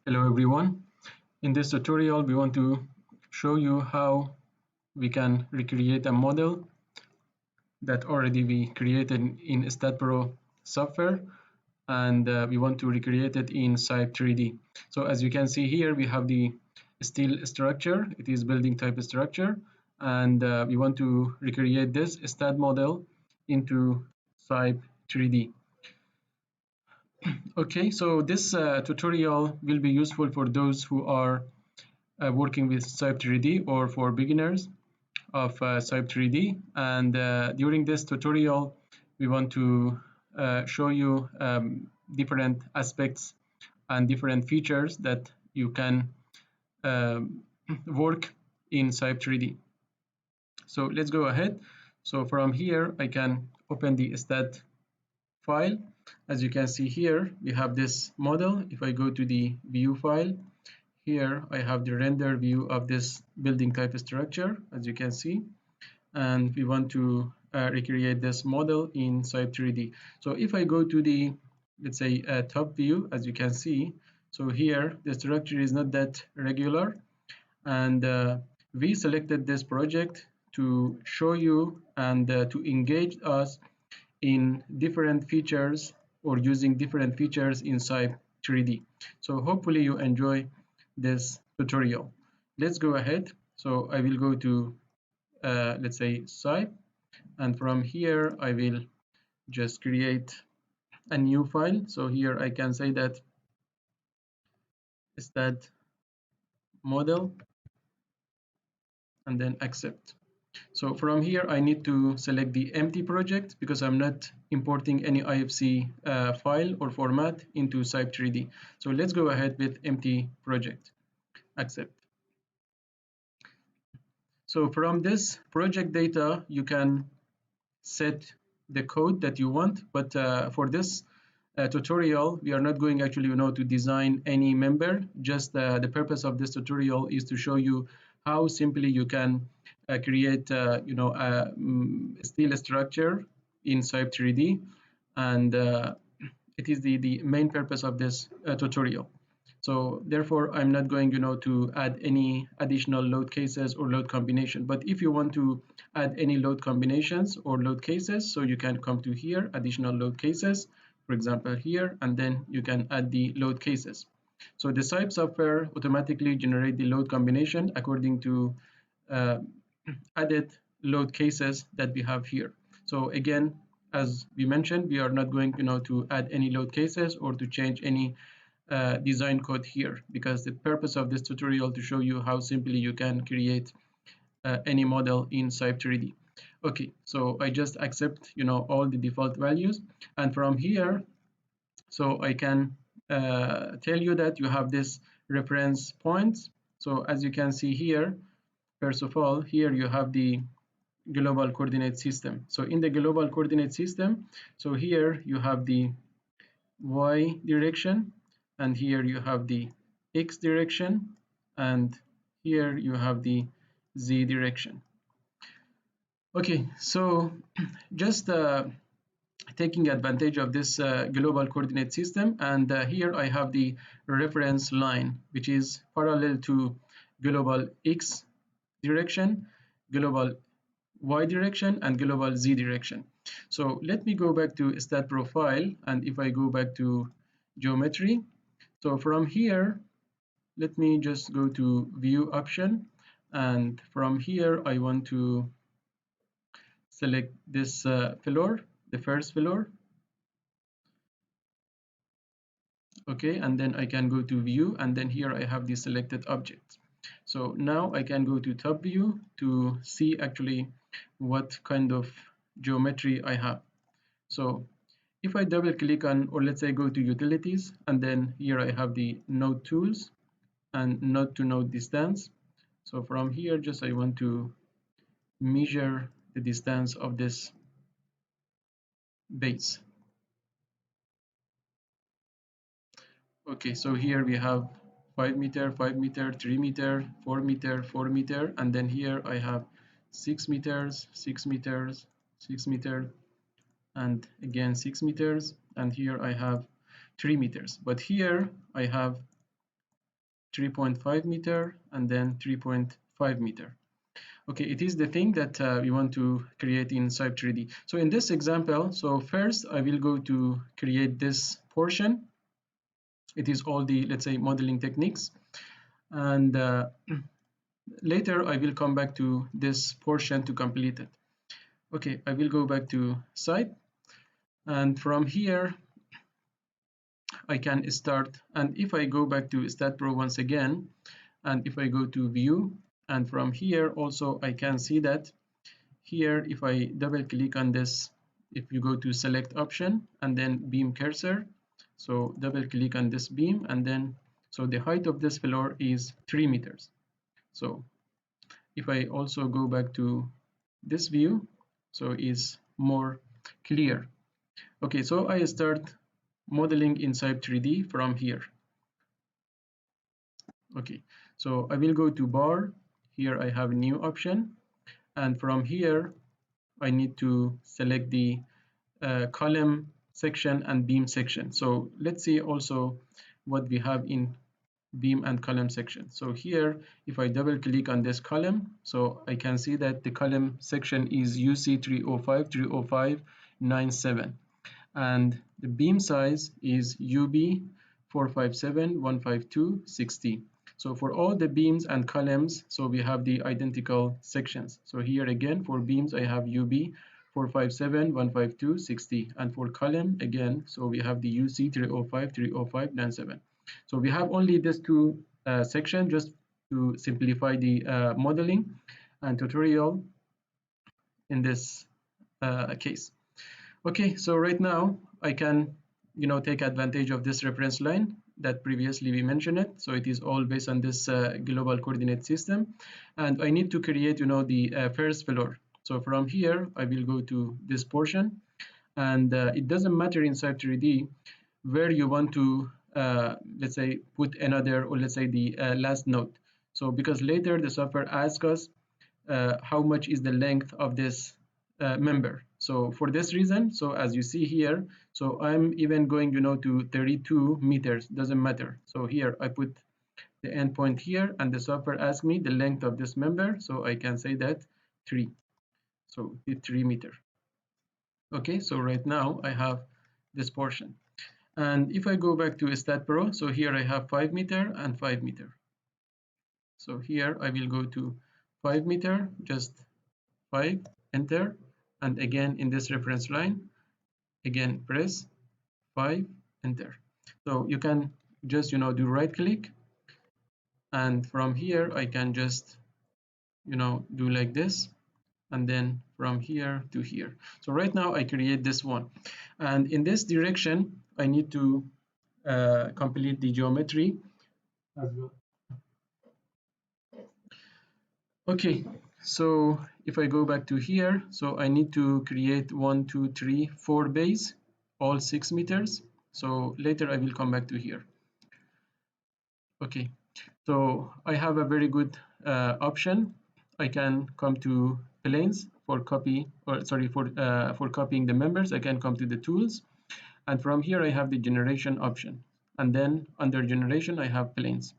Hello everyone. In this tutorial we want to show you how we can recreate a model that already we created in STAAD.Pro software, and we want to recreate it in CYPE 3D. So as you can see here, we have the steel structure. It is building type structure, and we want to recreate this STAAD model into CYPE 3D. Okay, so this tutorial will be useful for those who are working with CYPE 3D or for beginners of CYPE 3D. And during this tutorial, we want to show you different aspects and different features that you can work in CYPE 3D. So let's go ahead. So from here, I can open the STAAD file. As you can see here, we have this model. If I go to the view file, here I have the render view of this building type structure, as you can see, and we want to recreate this model in CYPE 3D. So if I go to the, let's say, top view, as you can see, so here the structure is not that regular, and we selected this project to show you and to engage us in different features or using different features in CYPE 3D. So hopefully you enjoy this tutorial. Let's go ahead. So I will go to let's say CYPE, and from here I will just create a new file. So here I can say that STAAD model and then accept. So from here I need to select the empty project because I'm not importing any IFC file or format into CYPE 3D. So let's go ahead with empty project. Accept. So from this project data, you can set the code that you want, but for this tutorial, we are not going actually, to design any member. Just the purpose of this tutorial is to show you how simply you can create, a steel structure in CYPE 3D, and it is the main purpose of this tutorial. So therefore, I'm not going, to add any additional load cases or load combination. But if you want to add any load combinations or load cases, so you can come to here, additional load cases, for example here, and then you can add the load cases. So the CYPE software automatically generate the load combination according to added load cases that we have here. So again, as we mentioned, we are not going, to add any load cases or to change any design code here, because the purpose of this tutorial to show you how simply you can create any model in CYPE 3D. Okay, so I just accept, all the default values, and from here, so I can tell you that you have this reference points. So as you can see here, first of all, here you have the global coordinate system. So in the global coordinate system, so here you have the y direction, and here you have the x direction, and here you have the z direction. Okay, so just taking advantage of this global coordinate system, and here I have the reference line, which is parallel to global x direction, global y direction, and global z direction. So let me go back to STAAD.Pro file, and if I go back to geometry, so from here, let me just go to view option, and from here I want to select this floor, the first floor. Okay, and then I can go to view, and then here I have the selected objects. So now I can go to top view to see actually what kind of geometry I have. So if I double click on, or let's say go to utilities, and then here I have the node tools and node to node distance. So from here, just I want to measure the distance of this base. Okay, so here we have 5 meter, 5 meter, 3 meter, 4 meter, 4 meter, and then here I have 6 meters, 6 meters, 6 meter, and again 6 meters, and here I have 3 meters. But here I have 3.5 meter, and then 3.5 meter. Okay, it is the thing that we want to create in SYPE 3D. So in this example, so first I will go to create this portion. It is all the, let's say, modeling techniques. And later I will come back to this portion to complete it. Okay, I will go back to SYPE. And from here, I can start. And if I go back to STAAD.Pro once again, and if I go to view, and from here also I can see that here, if I double click on this, if you go to select option and then beam cursor, so double click on this beam, and then so the height of this floor is 3 meters. So if I also go back to this view, so is more clear. Okay, so I start modeling in SYPE 3D from here. Okay, so I will go to bar. Here I have a new option, and from here I need to select the column section and beam section. So let's see also what we have in beam and column section. So here, if I double click on this column, so I can see that the column section is UC 305 30597, and the beam size is UB 457 152 60. So for all the beams and columns, so we have the identical sections. So here again, for beams I have UB 457 152 60, and for column again, so we have the UC 305 305 97. So we have only these two sections just to simplify the modeling and tutorial in this case. Okay, so right now I can, take advantage of this reference line that previously we mentioned it. So it is all based on this global coordinate system, and I need to create, the first floor. So from here I will go to this portion, and it doesn't matter in SYPE 3D where you want to, let's say, put another, or let's say the last node. So because later the software asks us how much is the length of this member. So for this reason, so as you see here, so I'm even going, to 32 meters, doesn't matter. So here I put the endpoint here, and the software asks me the length of this member, so I can say that 3. So it's 3 meter. Okay, so right now I have this portion. And if I go back to STAAD.Pro, so here I have 5 meter and 5 meter. So here I will go to 5 meter, just 5, enter, and again in this reference line, again press 5, enter. So you can just, do right click, and from here I can just, do like this, and then from here to here. So right now I create this one, and in this direction I need to complete the geometry as well. Okay, so if I go back to here, so I need to create 1, 2, 3, 4 bays, all 6 meters. So later I will come back to here. Okay, so I have a very good option. I can come to planes for copy, or sorry, for copying the members. I can come to the tools, and from here I have the generation option, and then under generation I have planes.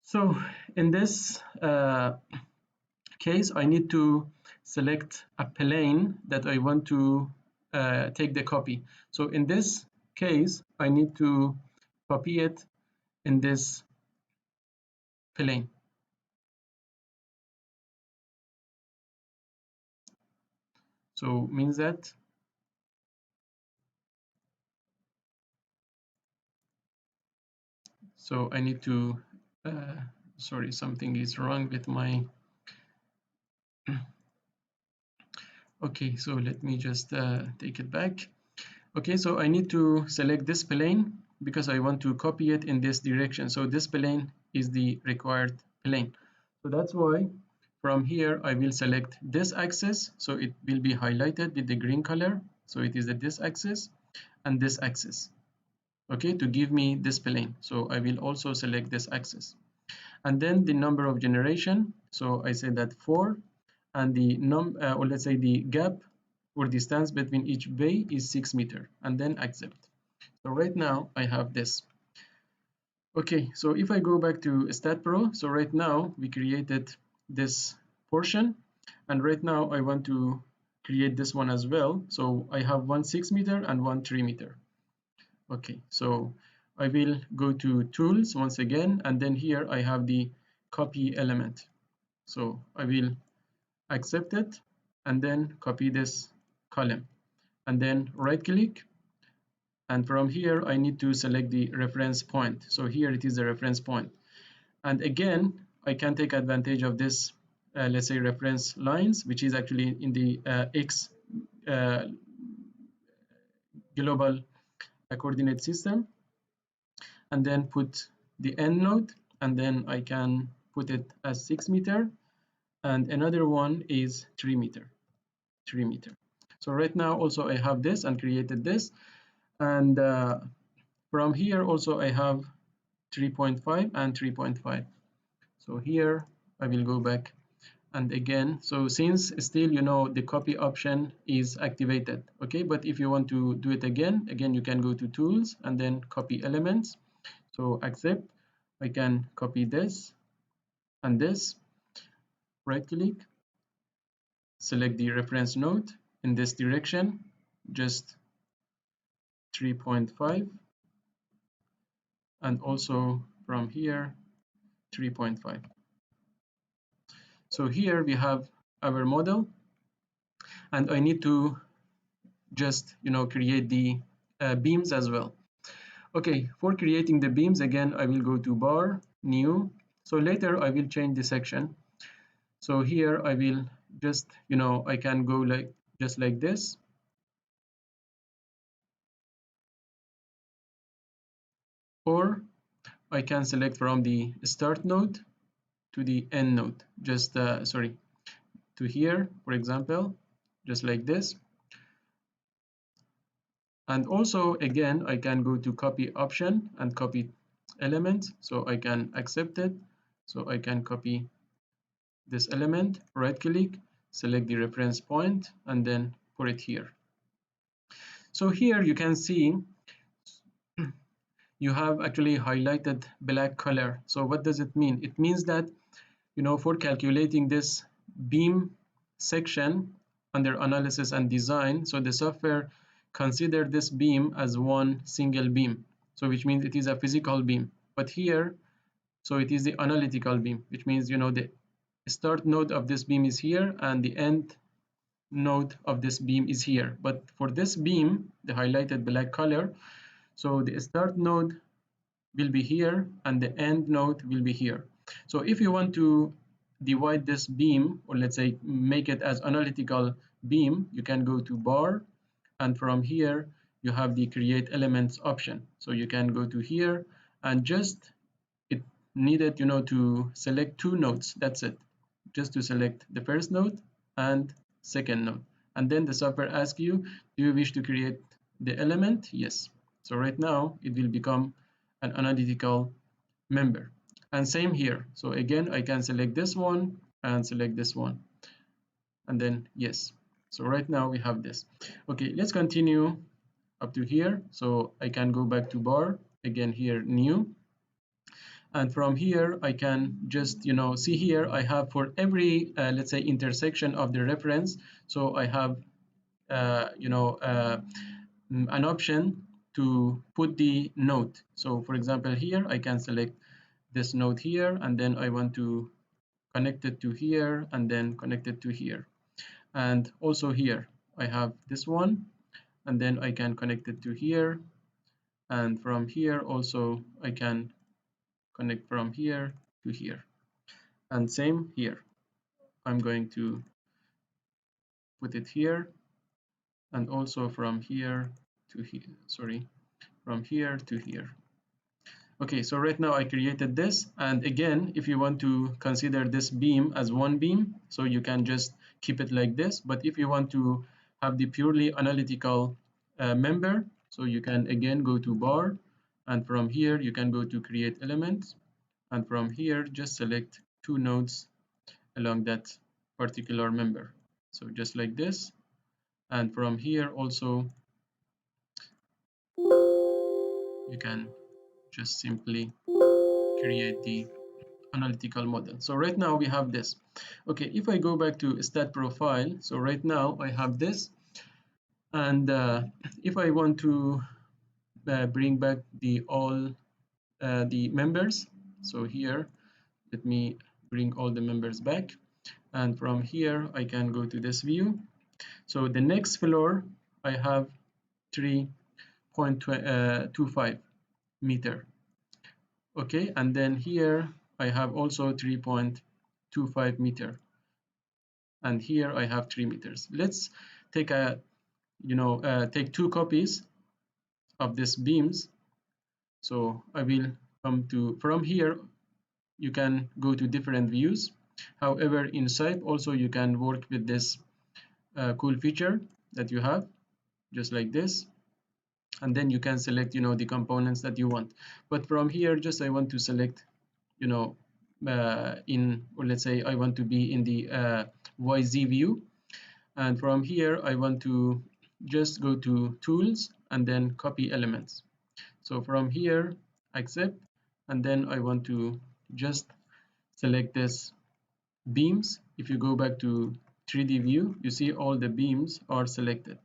So in this case, I need to select a plane that I want to take the copy. So in this case, I need to copy it in this plane. So means that so I need to sorry, something is wrong with my okay, so let me just take it back. Okay, so I need to select this plane because I want to copy it in this direction. So this plane is the required plane. So that's why from here I will select this axis. So it will be highlighted with the green color. So it is this axis and this axis. Okay, to give me this plane. So I will also select this axis. And then the number of generation. So I say that 4, and the or let's say the gap or distance between each bay is 6 meters, and then accept. So right now I have this. Okay, so if I go back to STAAD.Pro, so right now we created this portion, and right now I want to create this one as well. So I have one 6 meter and one 3 meter. Okay, so I will go to tools once again, and then here I have the copy element. So I will accept it and then copy this column, and then right click, and from here I need to select the reference point. So here it is the reference point, and again I can take advantage of this let's say reference lines, which is actually in the X uh, global coordinate system, and then put the end node, and then I can put it as 6 meter, and another one is 3 meter. So right now also I have this and created this, and from here also I have 3.5 and 3.5. So here I will go back, and again, so since still the copy option is activated, okay, but if you want to do it again you can go to tools and then copy elements. So accept, I can copy this and this, right click, select the reference node in this direction, just 3.5, and also from here 3.5. So here we have our model, and I need to just create the beams as well. Okay, for creating the beams, again I will go to bar, new. So later I will change the section. So here I will just I can go like just like this, or I can select from the start node to the end node, just sorry, to here, for example, just like this. And also again I can go to copy option and copy element, so I can accept it. So I can copy this element, right click, select the reference point, and then put it here. So here you can see you have actually highlighted black color. So what does it mean? It means that for calculating this beam section under analysis and design, so the software consider this beam as one single beam, so which means it is a physical beam. But here, so it is the analytical beam, which means the start node of this beam is here and the end node of this beam is here. But for this beam, the highlighted black color, so the start node will be here and the end node will be here. So if you want to divide this beam, or let's say make it as analytical beam, you can go to bar, and from here you have the create elements option. So you can go to here and just it needed to select two nodes, that's it, just to select the first node and second node, and then the software asks you, do you wish to create the element? Yes. So right now it will become an analytical member, and same here. So again I can select this one and select this one, and then yes. So right now we have this. Okay, let's continue up to here. So I can go back to bar, again here new, and from here I can just see here I have for every let's say intersection of the reference, so I have an option to put the node. So for example here I can select this node here, and then I want to connect it to here and then connect it to here, and also here I have this one, and then I can connect it to here, and from here also I can connect from here to here, and same here. I'm going to put it here, and also from here to here, sorry, from here to here. Okay, so right now I created this, and again if you want to consider this beam as one beam, so you can just keep it like this. But if you want to have the purely analytical member, so you can again go to bar, and from here you can go to create elements, and from here just select two nodes along that particular member, so just like this. And from here also you can just simply create the analytical model. So right now we have this. Okay, if I go back to STAAD.Pro file, so right now I have this, and if I want to bring back the all the members, so here let me bring all the members back, and from here I can go to this view. So the next floor I have 3.25 meter. Okay, and then here I have also 3.25 meter, and here I have 3 meters. Let's take a take 2 copies of this beams. So I will come to, from here you can go to different views. However, in CYPE also you can work with this cool feature that you have, just like this, and then you can select the components that you want. But from here, just I want to select or let's say I want to be in the YZ view, and from here I want to just go to tools and then copy elements. So from here, accept, and then I want to just select this beams. If you go back to 3D view, you see all the beams are selected,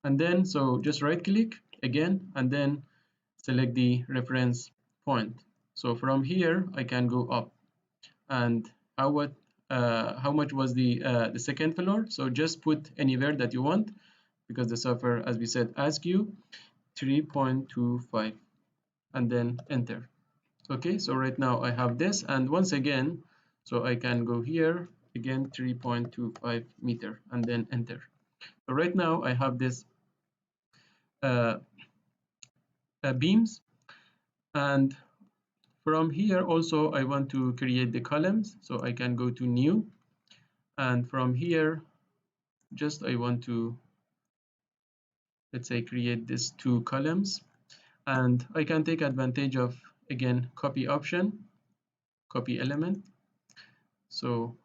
and then so just right click again and then select the reference point. So from here I can go up, and how much was the second floor? So just put anywhere that you want, because the software, as we said, asks you 3.25, and then enter. Okay, so right now I have this, and once again, so I can go here again 3.25 meter and then enter. So right now I have this uh, beams, and from here also I want to create the columns, so I can go to new, and from here just I want to, let's say, create these 2 columns, and I can take advantage of again copy option, copy element. So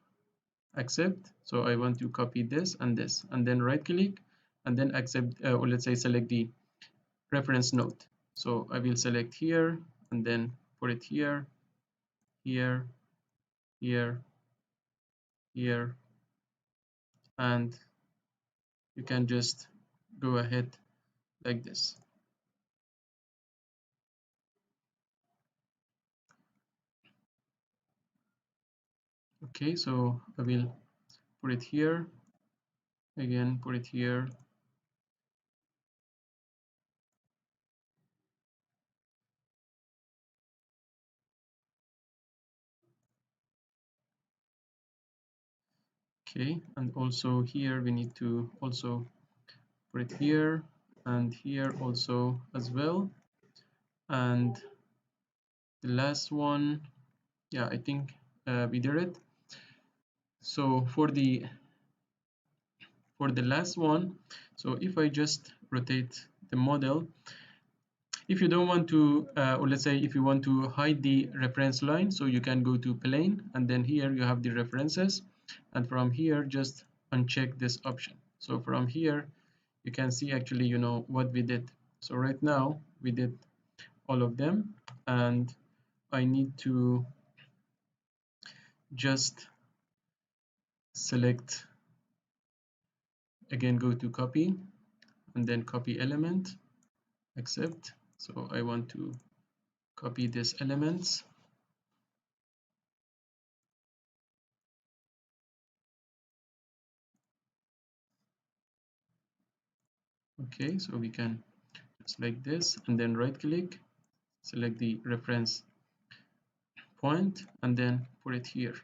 accept, so I want to copy this, and then right click and then accept, or let's say select the reference node. So I will select here and then put it here, here, here, here, and you can just go ahead like this. Okay, so I will put it here, again put it here, okay, and also here we need to also put it here and here also as well, and the last one, yeah, I think we did it. So for the last one, so if I just rotate the model, if you don't want to or let's say if you want to hide the reference line, so you can go to plane, and then here you have the references, and from here just uncheck this option. So from here you can see actually what we did. So right now we did all of them, and I need to just select, again go to copy and then copy element, accept. So I want to copy these elements, okay, so we can just like this, and then right click, select the reference point and then put it here.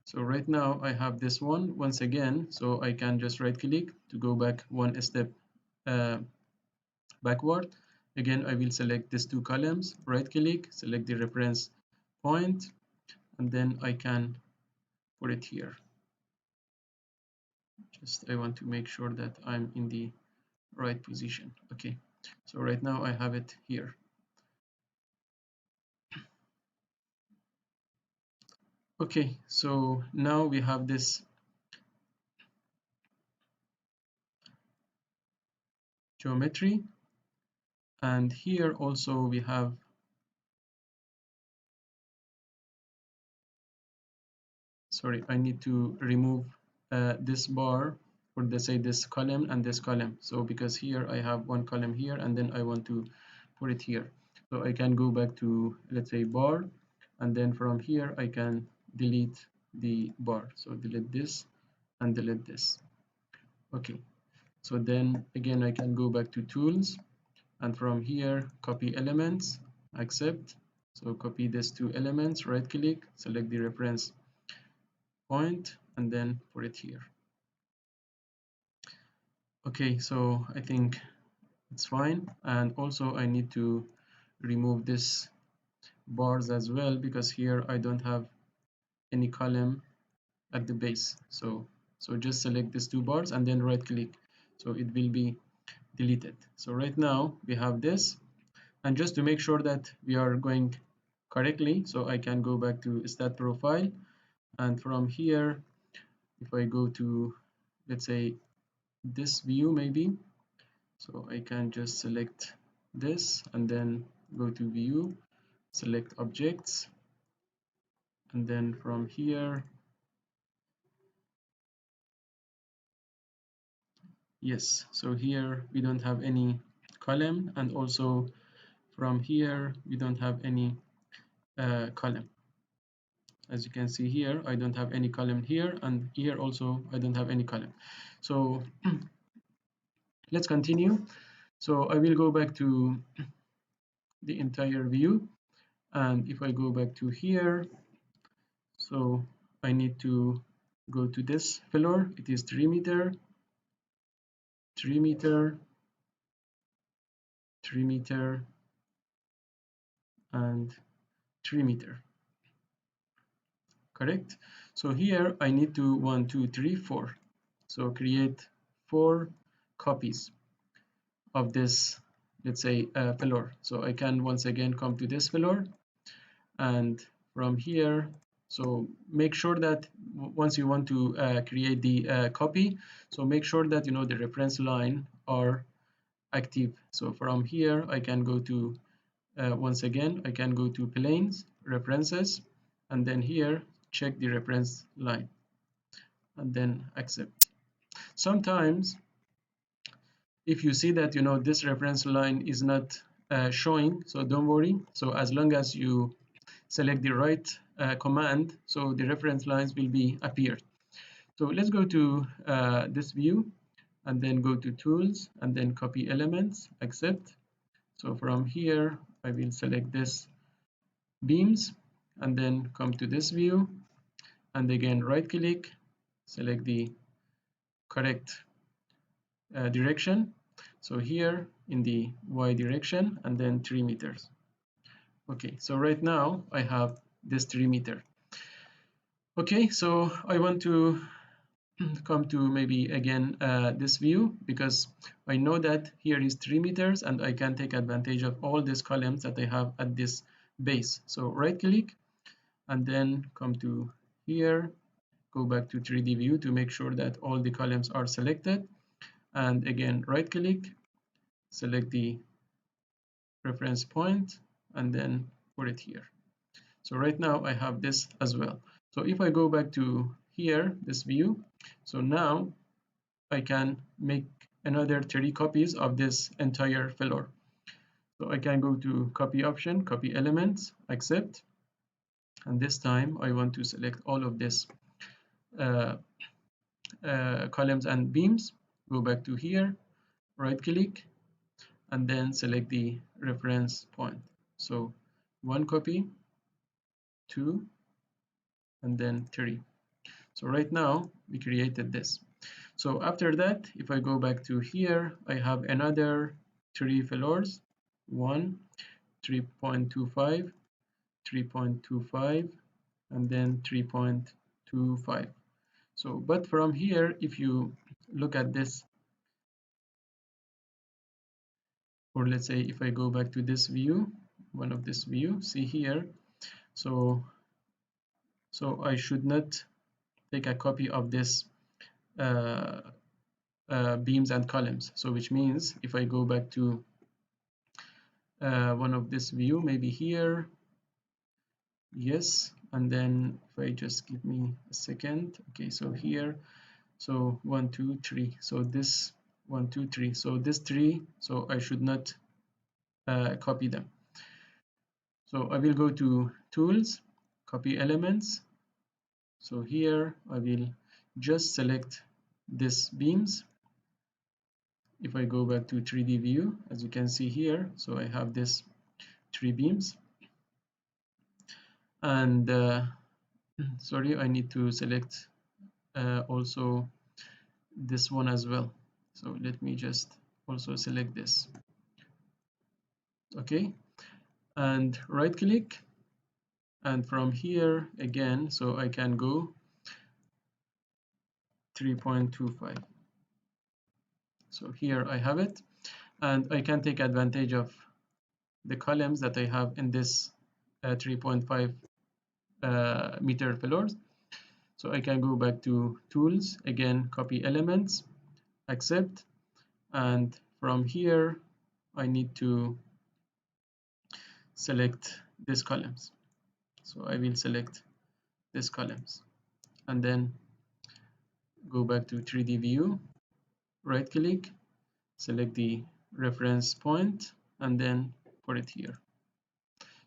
So right now I have this one once again, so I can just right click to go back one step uh, backward. Again I will select these 2 columns, right click, select the reference point, and then I can put it here. Just I want to make sure that I'm in the right position. Okay, so right now I have it here. Okay, so now we have this geometry, and here also we have sorry, I need to remove this bar, or let's say this column and this column. So because here I have one column here and then I want to put it here. So I can go back to, let's say, bar, and then from here I can delete the bar. So delete this and delete this. Okay, so then again I can go back to tools, and from here copy elements, accept. So copy these two elements, right click, select the reference point, and then put it here. Okay, so I think it's fine. And also I need to remove this bars as well, because here I don't have any column at the base. So just select these two bars and then right click, so it will be deleted. So right now we have this, and just to make sure that we are going correctly, so I can go back to STAAD.Pro file, and from here if I go to, let's say, this view maybe, so I can just select this and then go to view, select objects, and then from here, yes, so here we don't have any column, and also from here we don't have any column. As you can see here, I don't have any column here, and here also I don't have any column. So let's continue. So I will go back to the entire view, and if I go back to here, so I need to go to this floor. It is 3 meter, 3 meter, 3 meter, and 3 meter. Correct? So here I need to 1, 2, 3, 4. So create 4 copies of this, let's say, floor. So I can once again come to this floor, and from here, so make sure that once you want to create the copy, so make sure that the reference line are active. So from here I can go to once again I can go to planes, references, and then here check the reference line and then accept. Sometimes if you see that this reference line is not showing, so don't worry. So as long as you select the right command, so the reference lines will be appeared. So let's go to this view and then go to tools and then copy elements, accept. So from here I will select this beams and then come to this view, and again right click, select the correct direction. So here in the Y direction, and then 3 meters. Okay, so right now I have this 3 meter. Okay, so I want to come to maybe again this view, because I know that here is 3 meters and I can take advantage of all these columns that I have at this base. So right click and then come to here, go back to 3D view to make sure that all the columns are selected, and again right click, select the reference point and then put it here. So right now I have this as well. So if I go back to here, this view, so now I can make another 3 copies of this entire floor. So I can go to copy option, copy elements, accept, and this time I want to select all of this columns and beams. Go back to here, right click, and then select the reference point. So 1 copy, 2, and then 3. So right now we created this. So after that, if I go back to here, I have another 3 floors, 1, 3.25, 3.25, and then 3.25. So but from here, if you look at this, or let's say if I go back to this view, one of this view, see here, so I should not take a copy of this uh, beams and columns. So which means if I go back to one of this view, maybe here, yes, and then if I just give me a second. Okay, so here, so 1 2 3, so this 1 2 3, so this 3, so I should not copy them. So I will go to tools, copy elements. So here I will just select this beams. If I go back to 3D view, as you can see here, so I have this 3 beams, and sorry, I need to select also this one as well. So let me just also select this. Okay, and right click, and from here again, so I can go 3.25. So here I have it, and I can take advantage of the columns that I have in this 3.5 meter pillars. So I can go back to tools, again copy elements, accept, and from here I need to select these columns. So I will select these columns and then go back to 3D view, right click, select the reference point, and then put it here.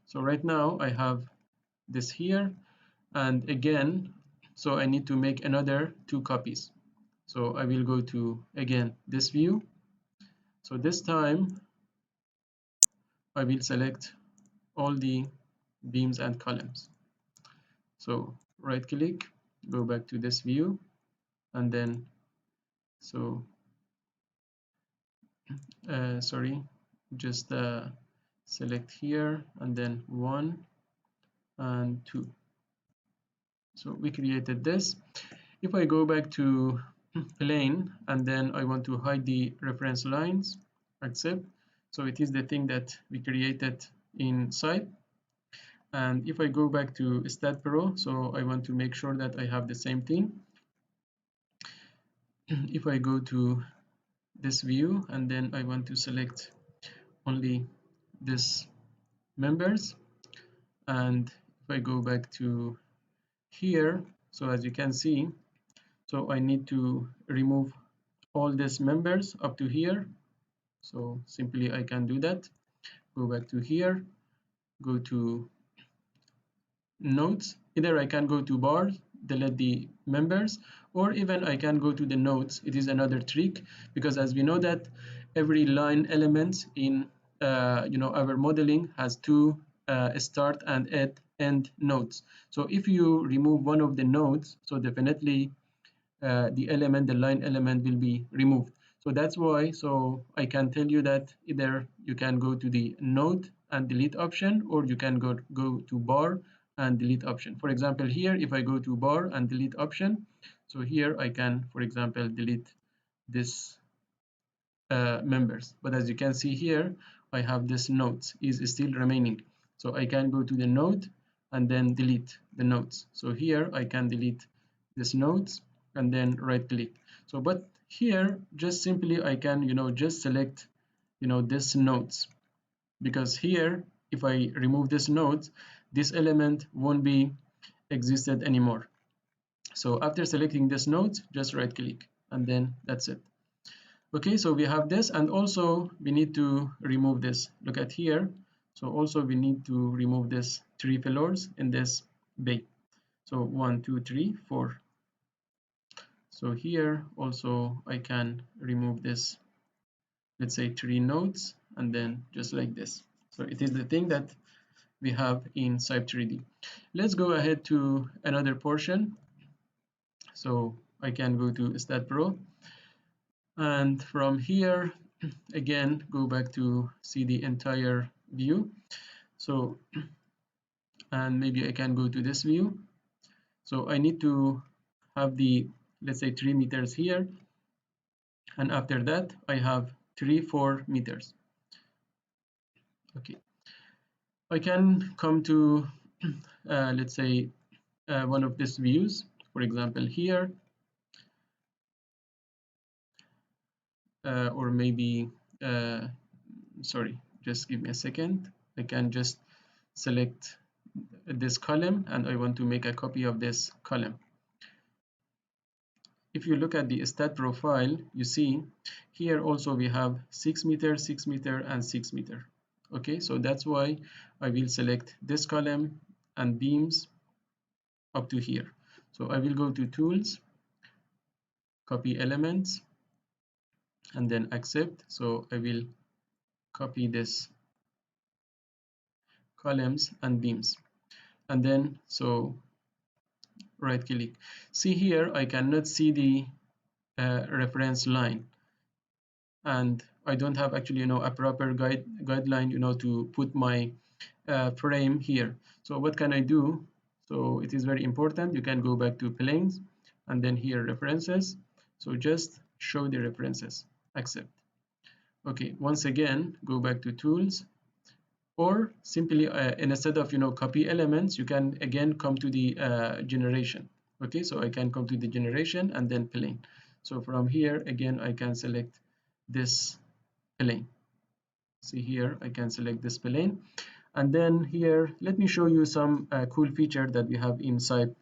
So right now I have this here, and again, so I need to make another 2 copies. So I will go to again this view. So this time I will select all the beams and columns. So right click, go back to this view, and then so sorry, just select here, and then 1 and 2. So we created this. If I go back to plane, and then I want to hide the reference lines, accept. So it is the thing that we created in SYPE. And if I go back to STAAD.Pro, so I want to make sure that I have the same thing. If I go to this view, and then I want to select only this members, and if I go back to here, so as you can see, so I need to remove all these members up to here. So simply I can do that. Go back to here, go to nodes. Either I can go to bar, delete the members, or even I can go to the nodes. It is another trick, because as we know that every line element in our modeling has 2 start and end nodes. So if you remove one of the nodes, so definitely the line element will be removed. So that's why, so I can tell you that either you can go to the node and delete option, or you can go to bar and delete option. For example, here, if I go to bar and delete option, so here I can, for example, delete this members. But as you can see here, I have this nodes is still remaining. So I can go to the node and then delete the nodes. So here I can delete this nodes and then right click. So but here just simply I can just select this nodes, because here if I remove this nodes, this element won't be existed anymore. So after selecting this nodes, just right click and then that's it. Okay, so we have this, and also we need to remove this. Look at here. So also we need to remove this 3 pillars in this bay. So 1 2 3 4. So here also I can remove this, let's say 3 nodes, and then just like this. So it is the thing that we have in SYPE 3D. Let's go ahead to another portion. So I can go to STAAD.Pro, and from here again go back to see the entire view. So and maybe I can go to this view. So I need to have the, let's say 3 meters here, and after that I have 4 meters. Okay, I can come to let's say one of these views, for example here, or maybe sorry, just give me a second. I can just select this column and I want to make a copy of this column. If you look at the STAAD.Pro file, you see here also we have 6 meter, 6 meter, and 6 meter. Okay, so that's why I will select this column and beams up to here. So I will go to Tools, Copy Elements, and then Accept. So I will copy this columns and beams, and then so right click. See here, I cannot see the reference line, and I don't have actually a proper guideline to put my frame here. So what can I do? So it is very important. You can go back to planes and then here references. So just show the references, accept. Okay, once again go back to tools, or simply instead of copy elements, you can again come to the generation. Okay, so I can come to the generation and then plane. So from here again I can select this plane. See here I can select this plane, and then here let me show you some cool feature that we have in SYPE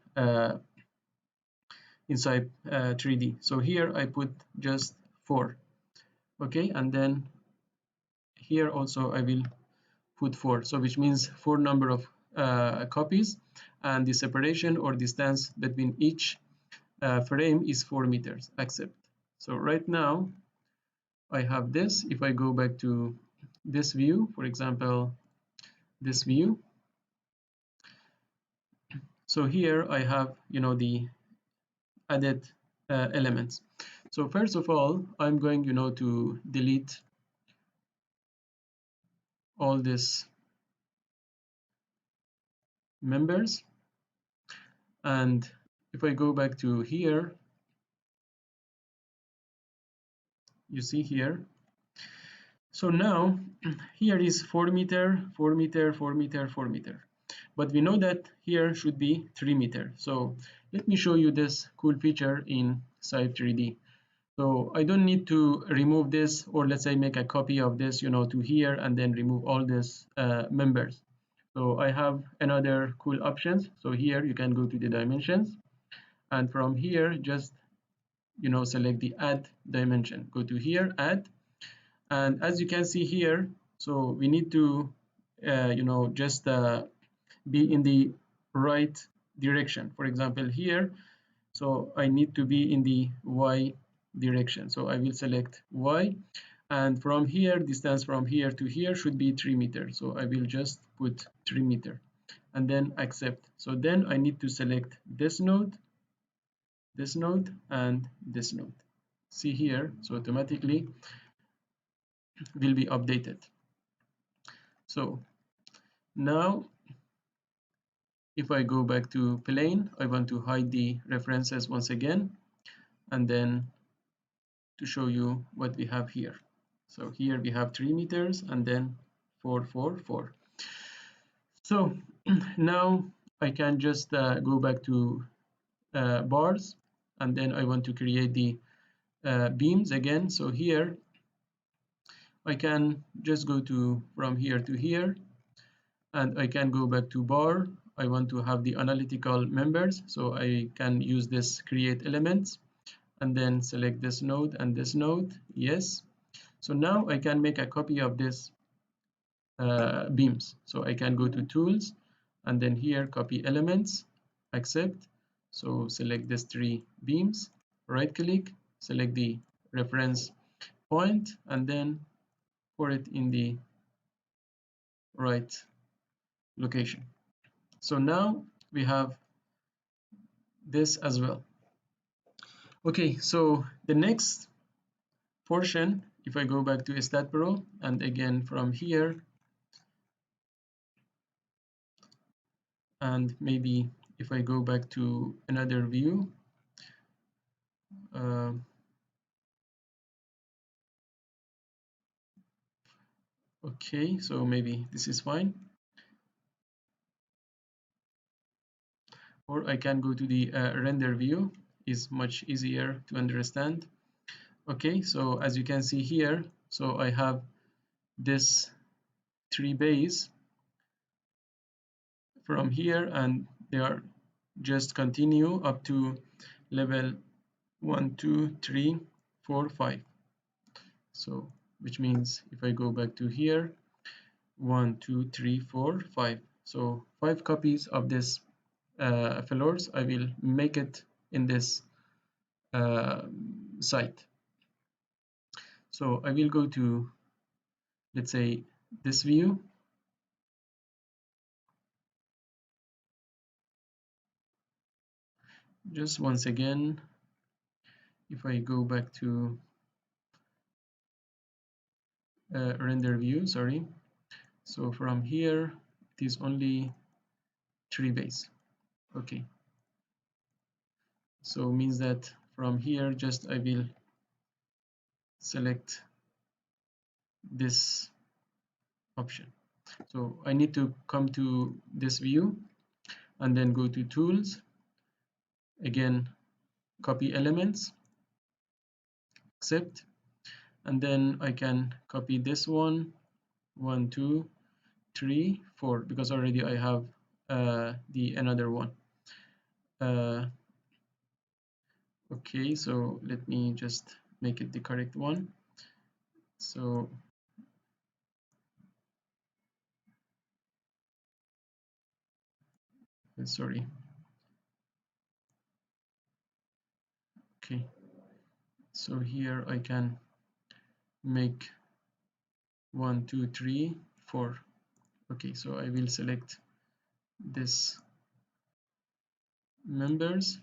3D. So here I put just 4. Okay, and then here also I will put 4, so which means 4 number of copies, and the separation or distance between each frame is 4 meters. Accept. So right now I have this. If I go back to this view, for example this view, so here I have the added elements. So first of all I'm going to delete all these members, and if I go back to here, you see here, so now here is 4 meter, 4 meter, 4 meter, 4 meter, but we know that here should be 3 meter. So let me show you this cool feature in SYPE 3D. So I don't need to remove this, or let's say make a copy of this to here and then remove all these members. So I have another cool options. So here you can go to the dimensions, and from here just select the add dimension, go to here, add, and as you can see here, so we need to just be in the right direction. For example here, so I need to be in the Y direction, so I will select Y, and from here distance from here to here should be 3 meters, so I will just put 3 meter and then accept. So then I need to select this node, and this node. See here, so automatically will be updated. So now if I go back to plane, I want to hide the references once again, and then to show you what we have here. So here we have 3 meters and then 4, 4, 4. So now I can just go back to bars, and then I want to create the beams again. So here I can just go to from here to here, and I can go back to bar. I want to have the analytical members, so I can use this create elements and then select this node and this node. Yes. So now I can make a copy of this beams. So I can go to tools and then here copy elements, accept. So select these 3 beams, right click, select the reference point, and then pour it in the right location. So now we have this as well. Okay, so the next portion, if I go back to STAAD.Pro, and again from here, and maybe if I go back to another view, okay, so maybe this is fine, or I can go to the render view, is much easier to understand. Okay, so as you can see here, so I have this 3 base from here, and they are just continue up to level 1, 2, 3, 4, 5. So which means if I go back to here, 1, 2, 3, 4, 5. So 5 copies of this floors I will make it in this site. So I will go to, let's say, this view. Just once again, if I go back to render view, sorry. So from here, it is only 3 base. Okay. So means that from here, just I will select this option. So I need to come to this view and then go to tools, again copy elements, accept, and then I can copy this one, 1, 2, 3, 4, because already I have the another one. Okay, so let me just make it the correct one. So sorry. Okay, so here I can make 1, 2, 3, 4. Okay, so I will select this members.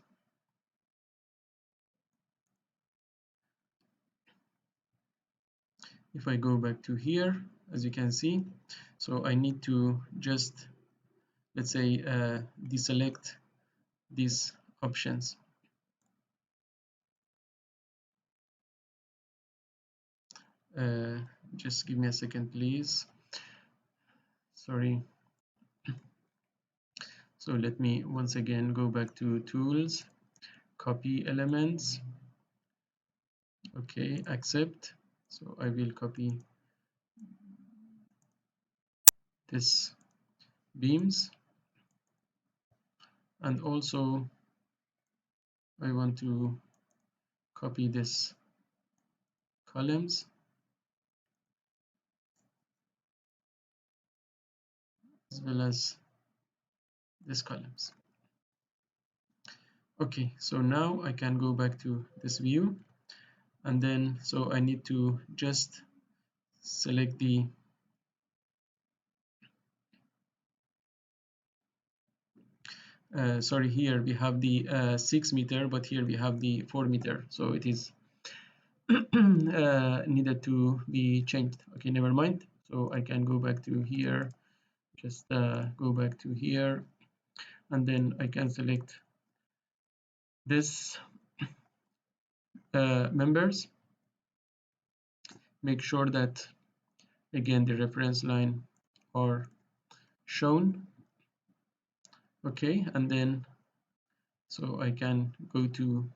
If I go back to here, as you can see, so I need to just, let's say, deselect these options. Just give me a second, please. Sorry. So let me once again go back to tools, copy elements. Okay, accept. So I will copy this beams, and also I want to copy this columns as well as this columns. Okay, so now I can go back to this view, and then so I need to just select the sorry, here we have the 6 meter, but here we have the 4 meter, so it is needed to be changed. Okay, never mind. So I can go back to here, just go back to here, and then I can select this members. Make sure that again the reference line are shown. Okay, and then so I can go to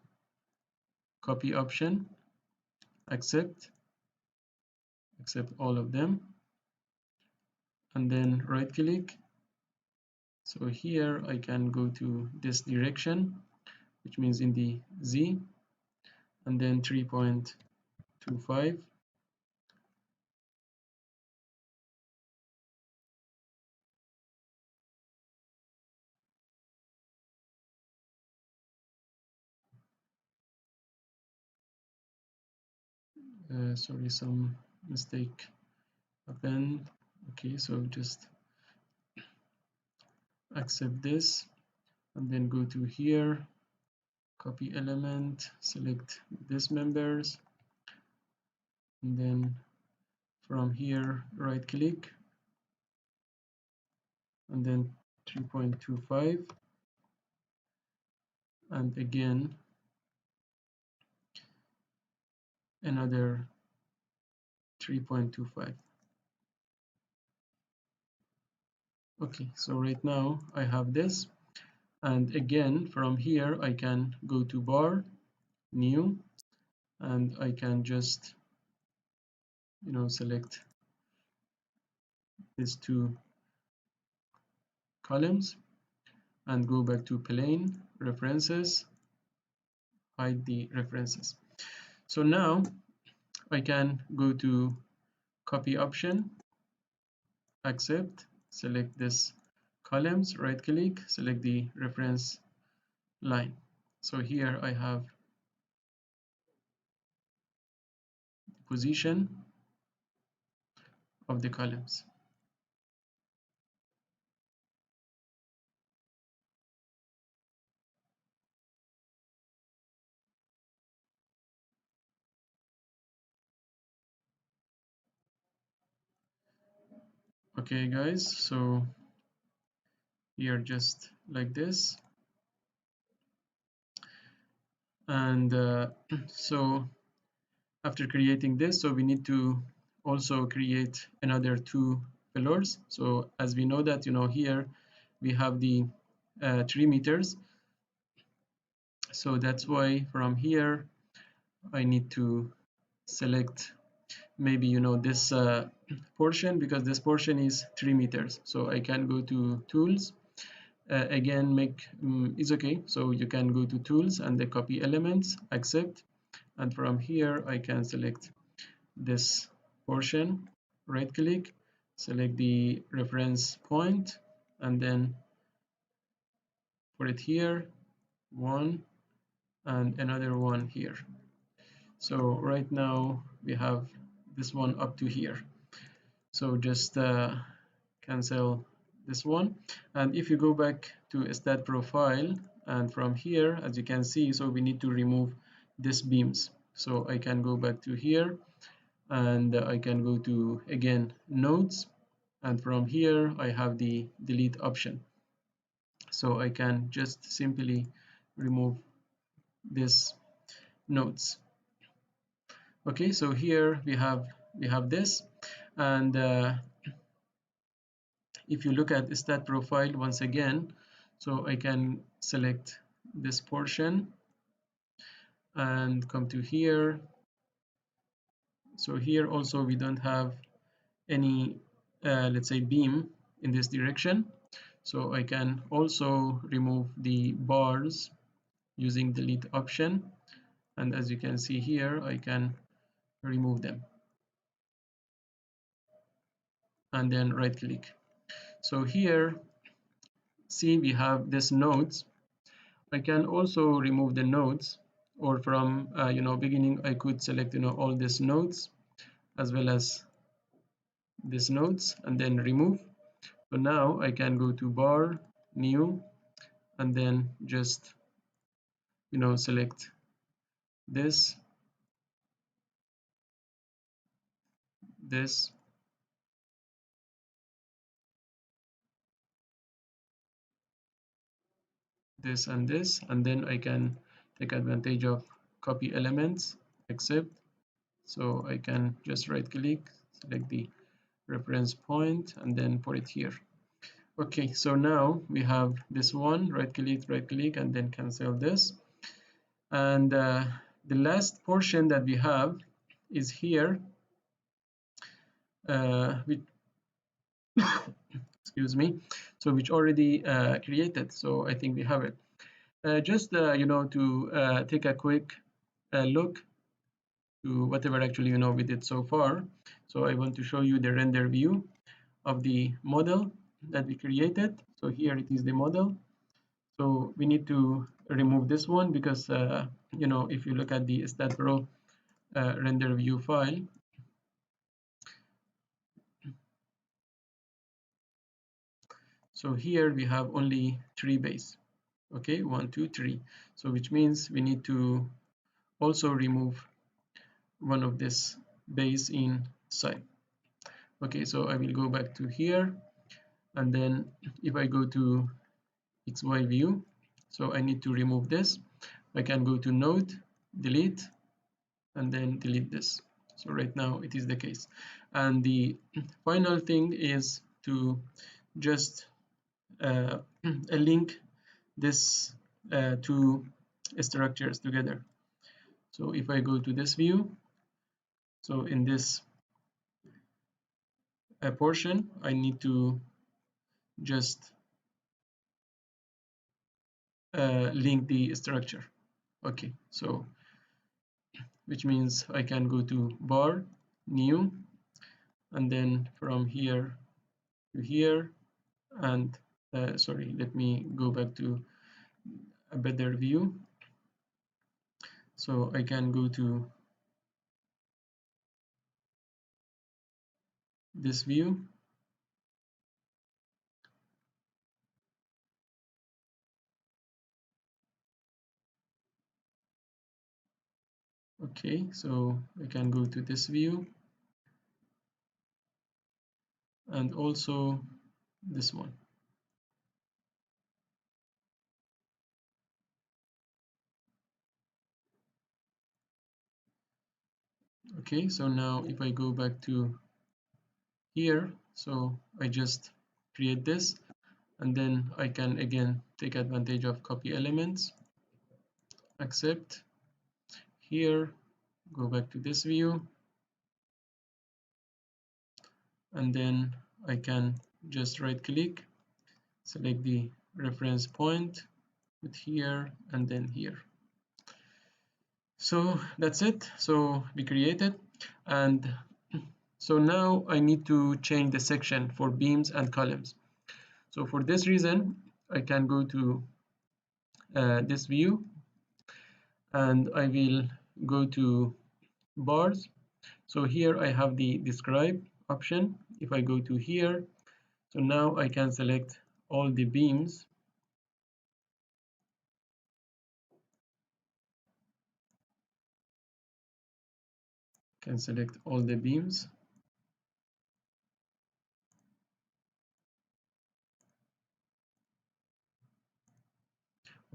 copy option, accept all of them, and then right click. So here I can go to this direction, which means in the Z, and then 3.25. Sorry, some mistake happened. Okay, so just accept this, and then go to here, copy element, select this members, and then from here right click, and then 3.25, and again another 3.25. Okay, so right now I have this, and again from here I can go to bar, new, and I can just select these two columns and go back to plane references, hide the references. So now I can go to copy option, accept, select this columns, right click, select the reference line. So here I have position of the columns. Okay guys, so here just like this, and so after creating this, so we need to also create another two pillars. So as we know that, here we have the 3 meters, so that's why from here I need to select maybe this portion, because this portion is 3 meters. So I can go to tools, again make is okay, so you can go to tools and the copy elements, accept, and from here I can select this portion, right click, select the reference point, and then put it here, one, and another one here. So right now we have this one up to here, so just cancel this one. And if you go back to STAAD.Pro file, and from here, as you can see, so we need to remove this beams. So I can go back to here, and I can go to again nodes, and from here I have the delete option, so I can just simply remove this nodes. Okay, so here we have this, and if you look at stat profile once again, so I can select this portion and come to here. So here also we don't have any let's say beam in this direction, so I can also remove the bars using delete option, and as you can see here I can remove them and then right click. So here see we have this nodes. I can also remove the nodes, or from beginning I could select all these nodes as well as these nodes and then remove. So now I can go to bar, new, and then just select this, this, this, and this, and then I can take advantage of copy elements, accept. So I can just right click, select the reference point, and then put it here. Okay, so now we have this one, right click, and then cancel this. And the last portion that we have is here, which excuse me, so which already created. So I think we have it. Just to take a quick look to whatever actually we did so far. So I want to show you the render view of the model that we created. So here it is, the model. So we need to remove this one because if you look at the STAAD.Pro render view file, so here we have only 3 bays. Okay, 1, 2, 3. So which means we need to also remove one of this bays inside. Okay, so I will go back to here, and then if I go to XY view, so I need to remove this. I can go to node, delete, and then delete this. So right now it is the case. And the final thing is to just link this two structures together. So if I go to this view, so in this portion I need to just link the structure. Okay, so which means I can go to bar, new, and then from here to here, and sorry, let me go back to a better view. So I can go to this view, okay, so I can go to this view and also this one. Okay, so now if I go back to here, so I just create this, and then I can again take advantage of copy elements, accept, here, go back to this view, and then I can just right click, select the reference point, put here and then here. So that's it. So we created, and so now I need to change the section for beams and columns. So for this reason, I can go to this view, and I will go to bars. So here I have the describe option. If I go to here, so now I can select all the beams, can select all the beams.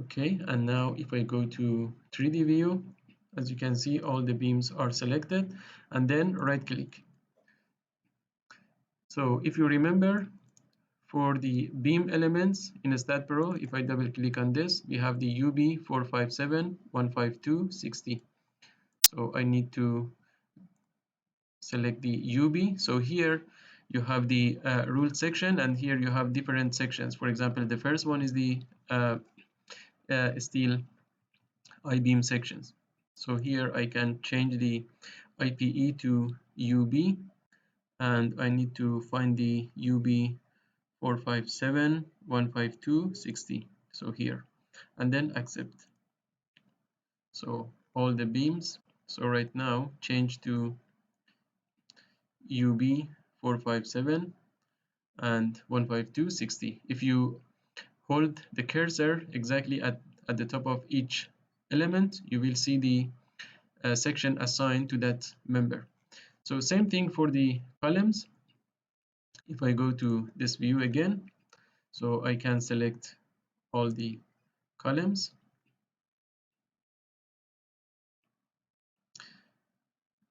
Okay, and now if I go to 3D view, as you can see, all the beams are selected, and then right click. So if you remember, for the beam elements in STAAD.Pro, if I double click on this, we have the UB 457, 152, 60. So I need to select the UB. So here you have the ruled section, and here you have different sections. For example, the first one is the steel I-beam sections. So here I can change the IPE to UB, and I need to find the UB 457, 152, 60. So here, and then accept. So all the beams. So right now change to UB 457 and 152, 60. If you hold the cursor exactly at the top of each element, you will see the section assigned to that member. So same thing for the columns. If I go to this view again, so I can select all the columns.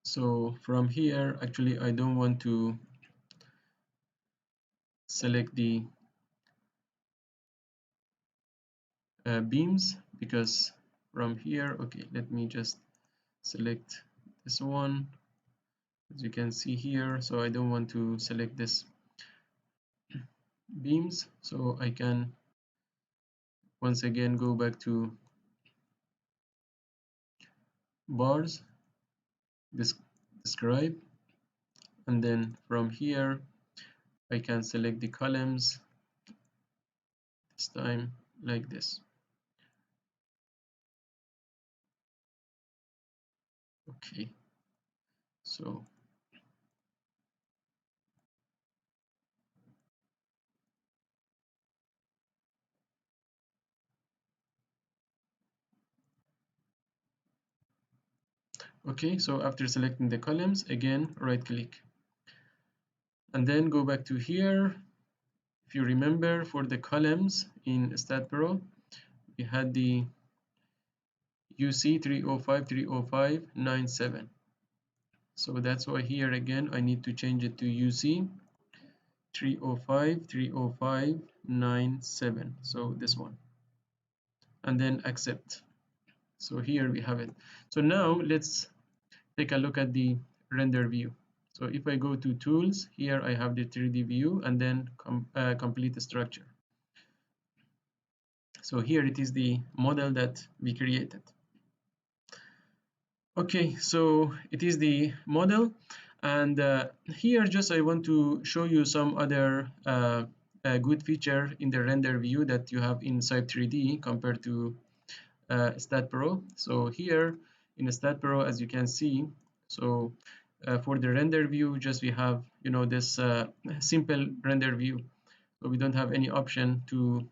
So from here, actually, I don't want to select the beams, because from here, okay, let me just select this one, as you can see here. So I don't want to select this beams, so I can once again go back to bars, describe, and then from here I can select the columns, this time like this. Okay, so okay, so after selecting the columns, again right click, and then go back to here. If you remember, for the columns in STAAD.Pro, we had the UC 305, 305, 97. So that's why here again I need to change it to UC 305, 305, 97. So this one, and then accept. So here we have it. So now let's take a look at the render view. So if I go to tools, here I have the 3D view, and then complete the structure. So here it is the model that we created. Okay, so it is the model, and here just I want to show you some other good feature in the render view that you have in CYPE3D compared to STAAD.Pro. So here in STAAD.Pro, as you can see, so for the render view, just we have this simple render view. So we don't have any option to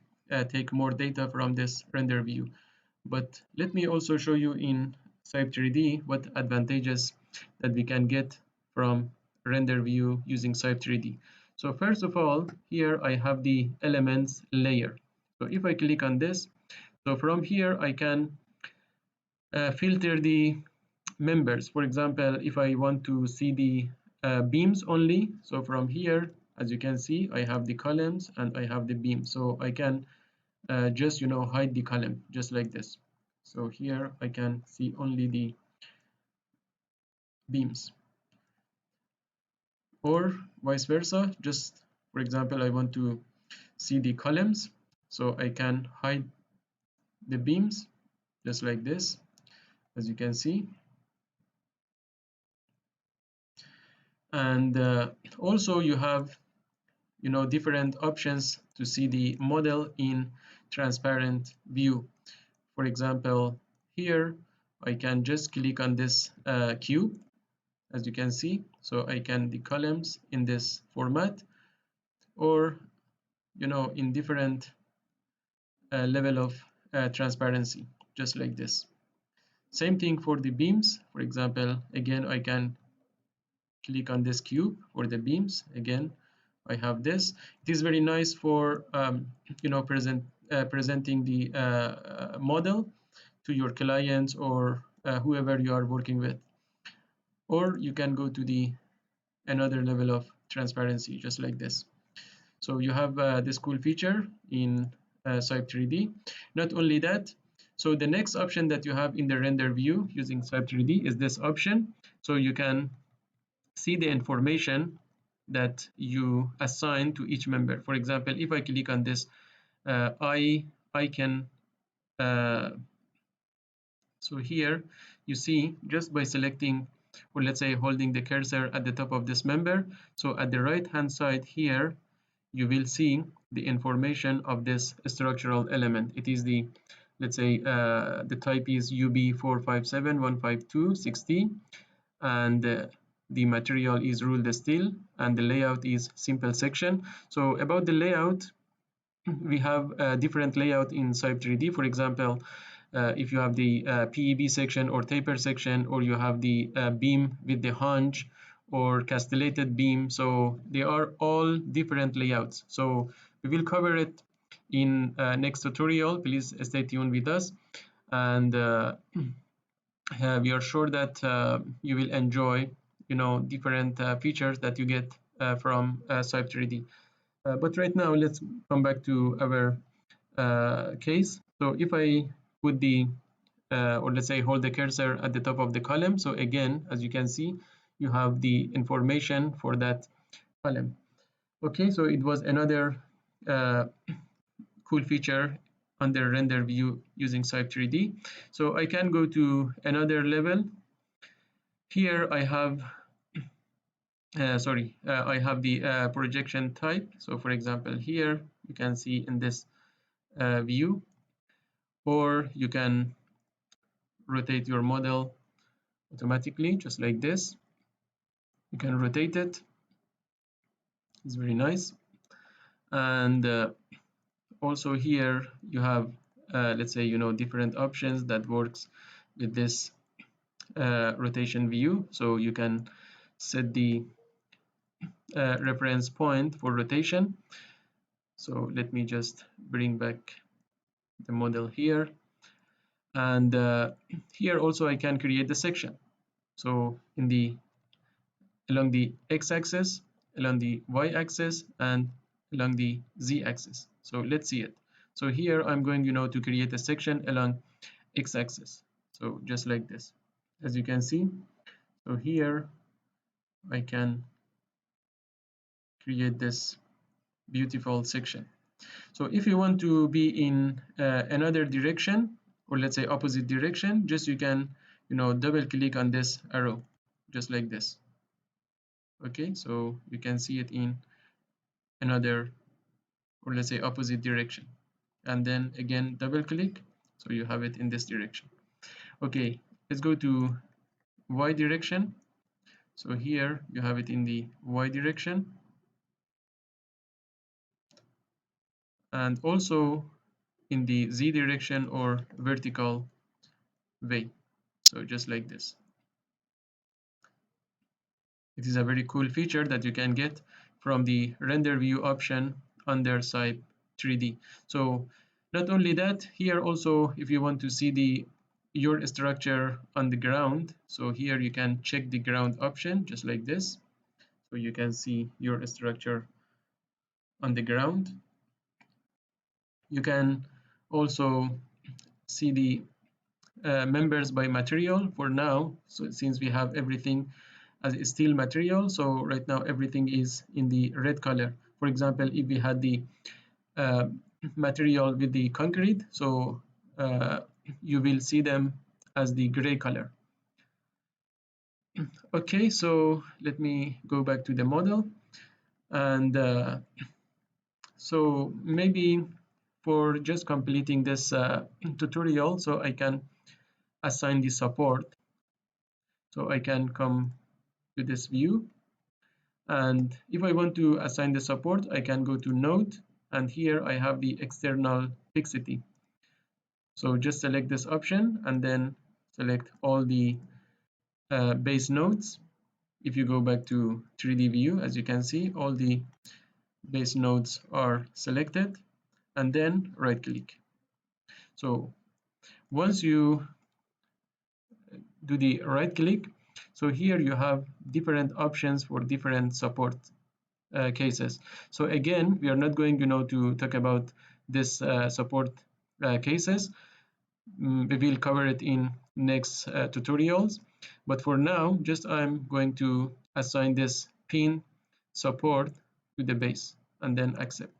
take more data from this render view. But let me also show you in CYPE3D what advantages that we can get from render view using CYPE3D. So first of all, here I have the elements layer. So if I click on this, so from here I can filter the members. For example, if I want to see the beams only, so from here, as you can see, I have the columns and I have the beam. So I can just hide the column just like this. So here I can see only the beams, or vice versa. Just for example, I want to see the columns, so I can hide the beams just like this, as you can see. And also you have different options to see the model in transparent view. For example, here I can just click on this cube, as you can see, so I can the columns in this format, or in different level of transparency, just like this. Same thing for the beams. For example, again I can click on this cube for the beams. Again I have this. It is very nice for presenting the model to your clients or whoever you are working with. Or you can go to the another level of transparency, just like this. So you have this cool feature in CYPE3D. Not only that, so the next option that you have in the render view using CYPE3D is this option. So you can see the information that you assign to each member. For example, if I click on this, I can so here you see, just by selecting, or let's say holding the cursor at the top of this member, so at the right hand side here you will see the information of this structural element. It is the, let's say the type is UB45715260, and the material is ruled steel, and the layout is simple section. So about the layout, we have a different layout in CYPE3D. For example, if you have the PEB section or taper section, or you have the beam with the hunch or castellated beam, so they are all different layouts. So we will cover it in next tutorial. Please stay tuned with us, and we are sure that you will enjoy different features that you get from CYPE3D. But right now, let's come back to our case. So if I put the or let's say hold the cursor at the top of the column, so again, as you can see, you have the information for that column. Okay, so it was another cool feature under render view using CYPE3D. So I can go to another level. Here I have I have the projection type. So for example, here you can see in this view, or you can rotate your model automatically, just like this. You can rotate it. It's very nice. And also here you have let's say different options that works with this rotation view. So you can set the reference point for rotation. So let me just bring back the model here, and here also I can create the section. So in the along the x-axis, along the y-axis, and along the z-axis. So let's see it. So here I'm going to create a section along x-axis, so just like this, as you can see. So here I can create this beautiful section. So if you want to be in another direction, or let's say opposite direction, just you can, double click on this arrow, just like this. Okay, so you can see it in another, or let's say opposite direction, and then again double click, so you have it in this direction. Okay, let's go to Y direction. So here you have it in the Y direction, and also in the Z direction or vertical way. So just like this. It is a very cool feature that you can get from the render view option under SYPE 3D. So not only that, here also if you want to see your structure on the ground, so here you can check the ground option just like this. So you can see your structure on the ground. You can also see the members by material for now. So since we have everything as a steel material, so right now everything is in the red color. For example, if we had the uh, material with the concrete, so uh, you will see them as the gray color. Okay, so let me go back to the model, and so maybe for just completing this tutorial, so I can assign the support. So I can come to this view, and if I want to assign the support, I can go to node, and here I have the external fixity. So just select this option and then select all the base nodes. If you go back to 3D view, as you can see, all the base nodes are selected, and then right click. So once you do the right click, so here you have different options for different support cases. So again, we are not going to talk about this support cases. We will cover it in next tutorials, but for now just I'm going to assign this pin support to the base and then accept.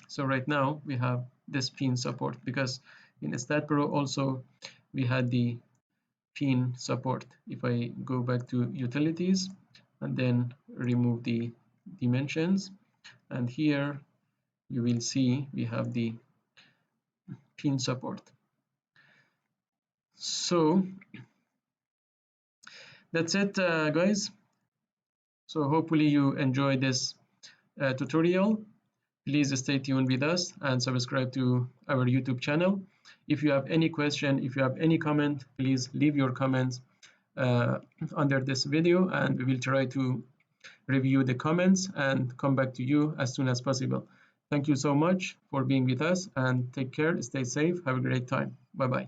So right now we have this pin support because in STAAD.Pro also we had the pin support. If I go back to utilities and then remove the dimensions, and here you will see we have the pin support. So that's it, guys. So hopefully you enjoyed this tutorial. Please stay tuned with us and subscribe to our YouTube channel. If you have any question, if you have any comment, please leave your comments uh, under this video, and we will try to review the comments and come back to you as soon as possible. Thank you so much for being with us, and take care, stay safe, have a great time. Bye bye.